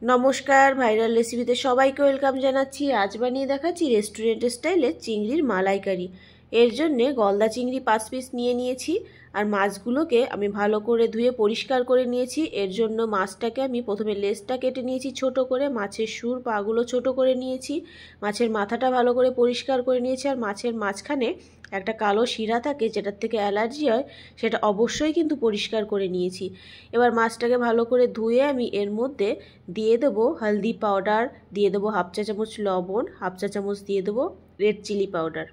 नमस्कार viral रेसिपिते सबाइके welcome जानाচ্ছি। आज बानिয়ে দেখাচ্ছি রেস্টুরেন্ট স্টাইলে চিংড়ির মালাইকারি। এর জন্য গলদা চিংড়ি 5 পিস নিয়ে নিয়েছি আর মাছগুলোকে আমি ভালো করে ধুয়ে পরিষ্কার করে নিয়েছি। এর জন্য মাছটাকে আমি প্রথমে লেজটা কেটে নিয়েছি ছোট করে, মাছের সুর পাগুলো ছোট করে নিয়েছি, মাছের মাথাটা ভালো করে পরিষ্কার করে নিয়েছি। আর মাছের মাঝখানে একটা কালো শিরা থাকে যেটার থেকে অ্যালার্জি হয়, সেটা অবশ্যই কিন্তু পরিষ্কার করে নিয়েছি। এবার মাছটাকে ভালো করে ধুয়ে আমি এর মধ্যে দিয়ে দেবো হলদি পাউডার, দিয়ে দেবো হাফ চা চামচ লবণ, হাফ চা চামচ দিয়ে দেবো রেড চিলি পাউডার,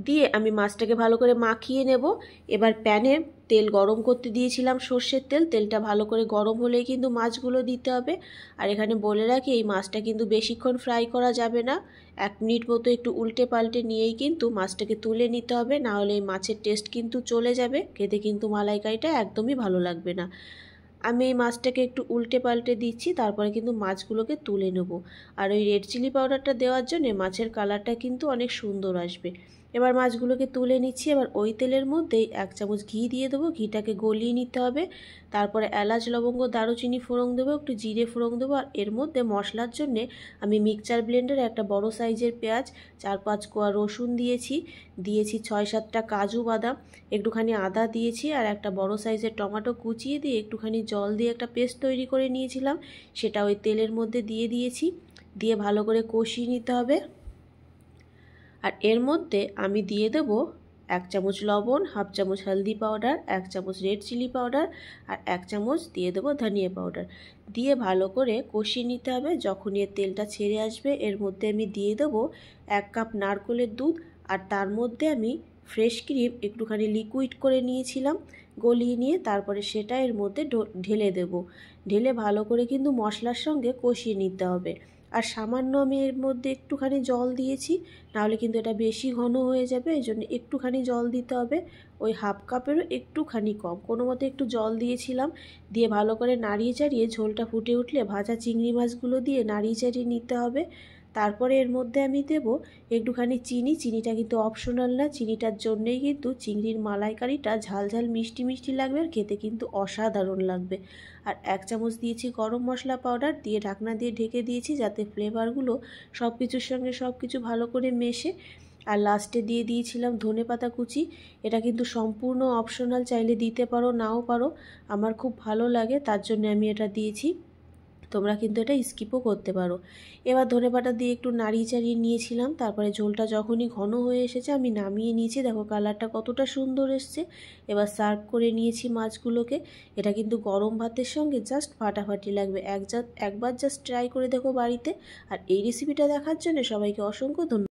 দিয়ে আমি মাছটাকে ভালো করে মাখিয়ে নেব। এবার প্যানে তেল গরম করতে দিয়েছিলাম, সর্ষের তেল। তেলটা ভালো করে গরম হলেই কিন্তু মাছগুলো দিতে হবে। আর এখানে বলে রাখি, এই মাছটা কিন্তু বেশিক্ষণ ফ্রাই করা যাবে না, 1 মিনিট মতো একটু উল্টে পাল্টে নিয়েই কিন্তু মাছটাকে তুলে নিতে হবে, না হলে এই মাছের টেস্ট কিন্তু চলে যাবে, খেতে কিন্তু মালাইকারিটা একদমই ভালো লাগবে না। আমি এই মাছটাকে একটু উল্টে পাল্টে দিচ্ছি, তারপরে কিন্তু মাছগুলোকে তুলে নেব। আর ওই রেড চিলি পাউডারটা দেওয়ার জন্য মাছের কালারটা কিন্তু অনেক সুন্দর আসবে। এবার মাছগুলোকে তুলে নিচ্ছি। এবার ওই তেলের মধ্যেই 1 চামচ ঘি দিয়ে দেবো, ঘিটাকে গলিয়ে নিতে হবে। তারপরে এলাচ লবঙ্গ দারুচিনি ফোড়ন দেবো, একটু জিরে ফোড়ন দেবো। আর এর মধ্যে মশলার জন্যে আমি মিক্সচার ব্লেন্ডারে একটা বড় সাইজের পেঁয়াজ, 4-5 কোয়া রসুন দিয়েছি, 6-7টা কাজু বাদাম, একটুখানি আদা দিয়েছি, আর একটা বড় সাইজের টমেটো কুচিয়ে দিয়ে একটুখানি জল দিয়ে একটা পেস্ট তৈরি করে নিয়েছিলাম, সেটা ওই তেলের মধ্যে দিয়ে দিয়েছি। দিয়ে ভালো করে কষিয়ে নিতে হবে। আর এর মধ্যে আমি দিয়ে দেবো 1 চামচ লবণ, হাফ চামচ হলদি পাউডার, 1 চামচ রেড চিলি পাউডার, আর 1 চামচ দিয়ে দেবো ধনিয়া পাউডার, দিয়ে ভালো করে কষিয়ে নিতে হবে। যখন এর তেলটা ছেড়ে আসবে, এর মধ্যে আমি দিয়ে দেবো 1 কাপ নারকেলের দুধ, আর তার মধ্যে আমি ফ্রেশ ক্রিম একটুখানি লিকুইড করে নিয়েছিলাম, গলিয়ে নিয়ে তারপরে সেটা এর মধ্যে ঢেলে দেব। ঢেলে ভালো করে কিন্তু মশলার সঙ্গে কষিয়ে নিতে হবে। আর সামান্য আমি এর মধ্যে একটুখানি জল দিয়েছি, নাহলে কিন্তু এটা বেশি ঘন হয়ে যাবে, এই জন্য একটুখানি জল দিতে হবে, ওই হাফ কাপেরও একটুখানি কম, কোনো মতে একটু জল দিয়েছিলাম। দিয়ে ভালো করে নাড়িয়ে চাড়িয়ে ঝোলটা ফুটে উঠলে ভাজা চিংড়ি মাছগুলো দিয়ে নাড়িয়ে চাড়িয়ে নিতে হবে। তারপরে এর মধ্যে আমি দেব একটুখানি চিনি। চিনিটা কিন্তু অপশনাল না, চিনিটার জন্যেই কিন্তু চিংড়ির মালাইকারিটা ঝাল ঝাল মিষ্টি মিষ্টি লাগবে, আর খেতে কিন্তু অসাধারণ লাগবে। আর 1 চামচ দিয়েছি গরম মশলা পাউডার, দিয়ে ঢাকনা দিয়ে ঢেকে দিয়েছি যাতে ফ্লেভারগুলো সব কিছুর সঙ্গে সব কিছু ভালো করে মেশে। আর লাস্টে দিয়ে দিয়েছিলাম ধনেপাতা কুচি। এটা কিন্তু সম্পূর্ণ অপশনাল, চাইলে দিতে পারো নাও পারো, আমার খুব ভালো লাগে তার জন্য আমি এটা দিয়েছি, তোমরা কিন্তু এটা স্কিপও করতে পারো। এবার ধনেপাতা দিয়ে একটু নাড়িয়ে চাড়িয়ে নিয়েছিলাম। তারপরে ঝোলটা যখনই ঘন হয়ে এসেছে আমি নামিয়ে নিয়েছি, দেখো কালারটা কতটা সুন্দর এসছে। এবার সার্ভ করে নিয়েছি মাছগুলোকে। এটা কিন্তু গরম ভাতের সঙ্গে জাস্ট ফাটাফাটি লাগবে, একবার জাস্ট ট্রাই করে দেখো বাড়িতে। আর এই রেসিপিটা দেখার জন্য সবাইকে অসংখ্য ধন্যবাদ।